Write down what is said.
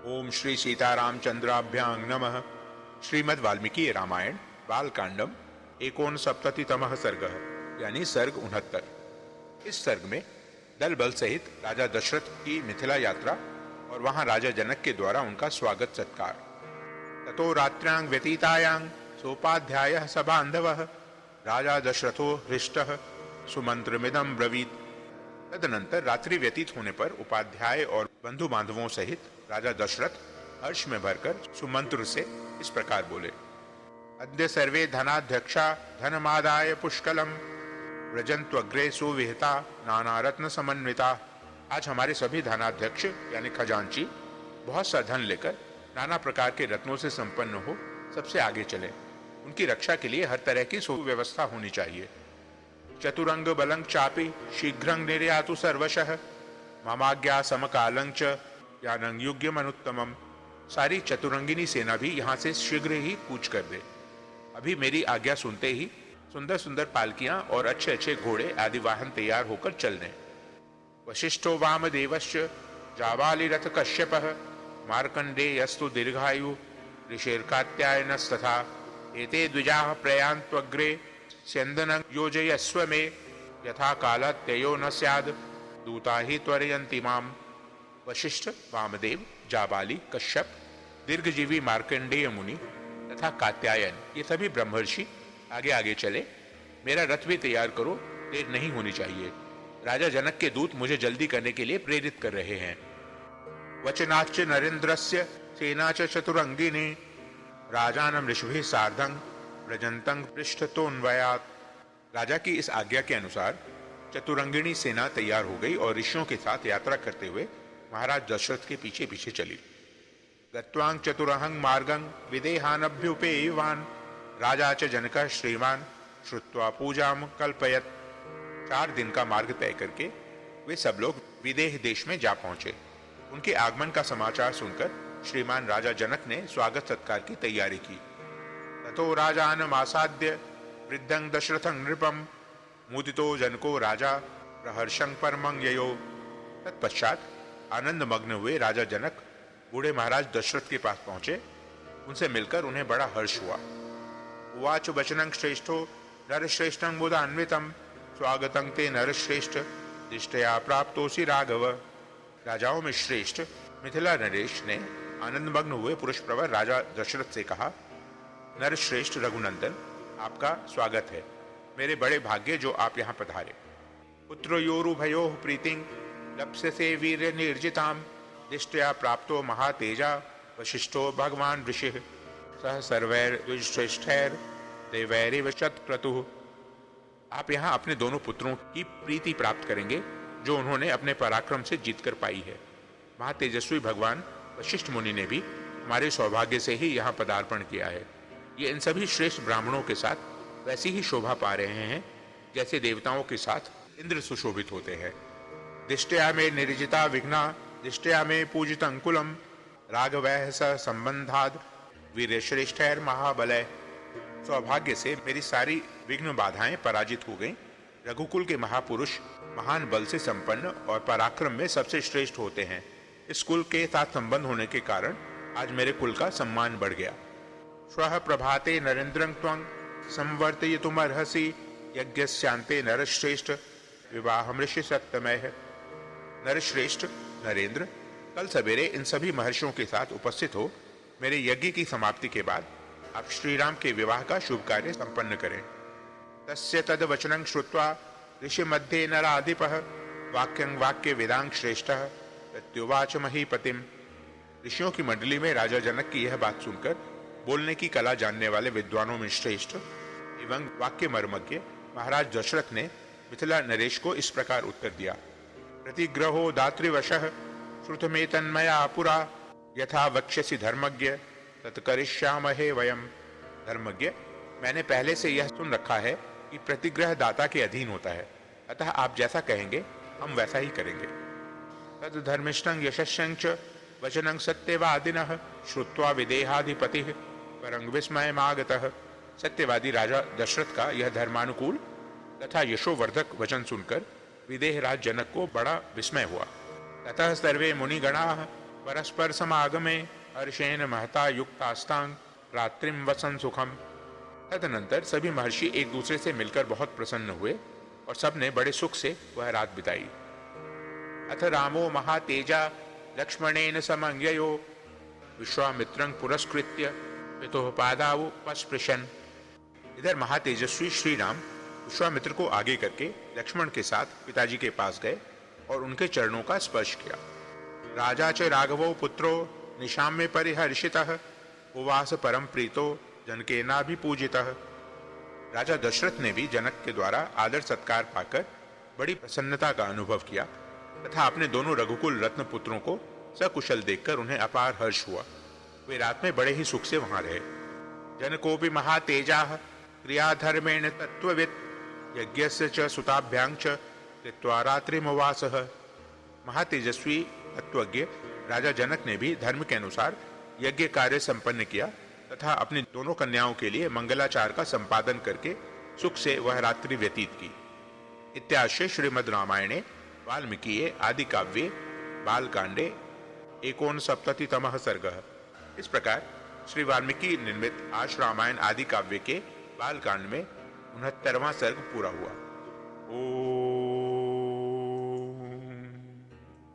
ओम श्री सीतारामचंद्राभ्यां नमः। श्रीमद् वाल्मीकि रामायण बालकांडम 69तमः सर्गः यानी सर्ग 69। इस सर्ग में दल बल सहित राजा दशरथ की मिथिला यात्रा और वहां राजा जनक के द्वारा उनका स्वागत सत्कार। ततो रात्र्यां व्यतीतायां सोपाध्यायः स बान्धवः राजा दशरथो हृष्टः सुमंत्रमिदं ब्रवीत। तदनंतर रात्रि व्यतीत होने पर उपाध्याय और बंधु बांधवों सहित राजा दशरथ हर्ष में भरकर सुमंत्र से इस प्रकार बोले। अद्य सर्वे धनाध्यक्षा धनमादाय पुष्कलम व्रजन्त्वग्रे सुविहिता नाना रत्न समन्विता। आज हमारे सभी धनाध्यक्ष यानी खजांची बहुत सा धन लेकर नाना प्रकार के रत्नों से संपन्न हो सबसे आगे चले। उनकी रक्षा के लिए हर तरह की सुव्यवस्था होनी चाहिए। चतुरंग बलं चापि शीघ्रं निर्यातु सर्वशः ममाज्ञा समकालं च यानं युग्यमनुत्तमम्। सारी चतुरंगिनी सेना भी यहाँ से शीघ्र ही कूच कर दे। अभी मेरी आज्ञा सुनते ही सुंदर सुंदर पालकियां और अच्छे अच्छे घोड़े आदि वाहन तैयार होकर चल दें। वशिष्ठो वामदेवश्च जाबालिरथ कश्यपः मार्कंडेयस्तु दीर्घायु ऋषिर्कात्यायनस्तथा एते द्विजाः प्रयान्त्वग्रे स्यन्दनं योजयस्व मे यथा कालत्ययो न स्याद् दूता ही त्वरयन्ति माम्। वशिष्ठ, वामदेव, जाबाली, कश्यप, दीर्घजीवी मार्कंडेय मुनि तथा कात्यायन ये सभी ब्रह्मर्षि आगे आगे चले। मेरा रथ भी तैयार करो, देर नहीं होनी चाहिए। राजा जनक के दूत मुझे जल्दी करने के लिए प्रेरित कर रहे हैं। वचनाच्च नरेन्द्रस्य सेना च चतुरंगिनी राजानं ऋषिभिः सार्धं व्रजन्तं पृष्ठतोन्वयात्। राजा की इस आज्ञा के अनुसार चतुरंगिणी सेना तैयार हो गई और ऋषियों के साथ यात्रा करते हुए महाराज दशरथ के पीछे पीछे चली। गत्वां चतुरहं मार्गं विदेहानभ्युपेयवान् राजा च जनकः श्रीमान् श्रुत्वा पूजां कल्पयत्। 4 दिन का मार्ग तय करके वे सब लोग विदेह देश में जा पहुंचे। उनके आगमन का समाचार सुनकर श्रीमान राजा जनक ने स्वागत सत्कार की तैयारी की। ततो राजानमासाद्य वृद्धं दशरथं नृपं मुदितो जनको राजा प्रहर्षं परमं ययो। तत्पश्चात आनंद मग्न हुए राजा जनक बूढ़े महाराज दशरथ के पास पहुंचे। उनसे मिलकर उन्हें बड़ा हर्ष हुआ। उवाच वचनं श्रेष्ठो नरश्रेष्ठं मुदान्वितं स्वागतं ते नरश्रेष्ठ दिष्टया प्राप्तोसि राघव। राजाओं में श्रेष्ठ मिथिला नरेश ने आनंदमग्न हुए पुरुष प्रवर राजा दशरथ से कहा, नरश्रेष्ठ रघुनंदन, आपका स्वागत है। मेरे बड़े भाग्य जो आप यहाँ पधारे। पुत्रयोरुभयोः प्रीतिं लप्स्यसे वीर्य निर्जिताम दिष्टया प्राप्तो महातेजा वशिष्ठो भगवान ऋषिः सह सर्वैर्द्विजश्रेष्ठैर देवैरिव शतक्रतुः। आप यहाँ अपने दोनों पुत्रों की प्रीति प्राप्त करेंगे जो उन्होंने अपने पराक्रम से जीतकर पाई है। महातेजस्वी भगवान वशिष्ठ मुनि ने भी हमारे सौभाग्य से ही यहाँ पदार्पण किया है। ये इन सभी श्रेष्ठ ब्राह्मणों के साथ वैसी ही शोभा पा रहे हैं जैसे देवताओं के साथ इंद्र सुशोभित होते हैं। दिष्टया में निर्जिता विघ्ना दिष्टया में पूजित अंकुलम राघवैः स संबंधाद वीरश्रेष्ठैर महाबलय। सौभाग्य से मेरी सारी विघ्न बाधाएं पराजित हो गईं। रघुकुल के महापुरुष महान बल से संपन्न और पराक्रम में सबसे श्रेष्ठ होते हैं। इस कुल के साथ संबंध होने के कारण आज मेरे कुल का सम्मान बढ़ गया। श्वः प्रभाते नरेन्द्रं त्वं संवर्तयितुमर्हसि यज्ञस्यान्ते नरश्रेष्ठ विवाहमृषि सत्तमयः। नरश्रेष्ठ नरेंद्र, कल सवेरे इन सभी महर्षियों के साथ उपस्थित हो मेरे यज्ञ की समाप्ति के बाद आप श्री राम के विवाह का शुभ कार्य संपन्न करें। तस्य तद वचनं श्रुत्वा ऋषि मध्ये नराधिपः वाक्यं वाक्य वेदांग श्रेष्ठः प्रत्युवाच महीपतिम। ऋषियों की मंडली में राजा जनक की यह बात सुनकर बोलने की कला जानने वाले विद्वानों में श्रेष्ठ एवं वाक्य मर्मज्ञ महाराज दशरथ ने मिथिला नरेश को इस प्रकार उत्तर दिया। प्रतिग्रहो दातृवशः श्रुतमे तन्मया पुरा यथा वक्ष्यसि धर्मज्ञ तत्करिष्यामहे वयम। धर्मज्ञ, मैंने पहले से यह सुन रखा है कि प्रतिग्रह दाता के अधीन होता है, अतः आप जैसा कहेंगे हम वैसा ही करेंगे। तद धर्मिष्ठं यशस्यं च वचनं सत्यवादिनः श्रुत्वा विदेहाधिपतिः परं विस्मयमागतः। सत्यवादी राजा दशरथ का यह धर्मानुकूल तथा यशोवर्धक वचन सुनकर विदेहराज जनक को बड़ा विस्मय हुआ। ततः सर्वे मुनिगणाः परस्पर समागमे हर्षेण महता युक्तास्तांग रात्रिम वसन सुखम। तदनंतर सभी महर्षि एक दूसरे से मिलकर बहुत प्रसन्न हुए और सबने बड़े सुख से वह रात बिताई। अथ रामो महातेजा लक्ष्मणेन समन्वयो विश्वामित्रं पुरस्कृत्य पितुः पादावुपस्पृशन्। इधर महातेजस्वी श्री राम विश्वामित्र को आगे करके लक्ष्मण के साथ पिताजी के पास गए और उनके चरणों का स्पर्श किया। राजा च राघवो पुत्रो निशाम्य परिहर्षितः उवास परम प्रीतो जनकेनाभिपूजितः। राजा दशरथ ने भी जनक के द्वारा आदर सत्कार पाकर बड़ी प्रसन्नता का अनुभव किया तथा अपने दोनों रघुकुल रत्न पुत्रों को सकुशल देखकर उन्हें अपार हर्ष हुआ। वे रात में बड़े ही सुख से वहां रहे। जनकोपि महातेजाः क्रियाधर्मेण तत्त्ववित् यज्ञस्य च सुताभ्यां च कृत्वा रात्रिमुवासः। महातेजस्वी तत्वज्ञ राजा जनक ने भी धर्म के अनुसार यज्ञ कार्य संपन्न किया तथा अपनी दोनों कन्याओं के लिए मंगलाचार का संपादन करके सुख से वह रात्रि व्यतीत की। इत्याश्य श्रीमद् रामायणे वाल्मीकिये आदि काव्ये बालकांडे 69तमः सर्गः। इस प्रकार श्री वाल्मीकि निर्मित आश रामायण आदि काव्य के बालकांड में 69वां सर्ग पूरा हुआ।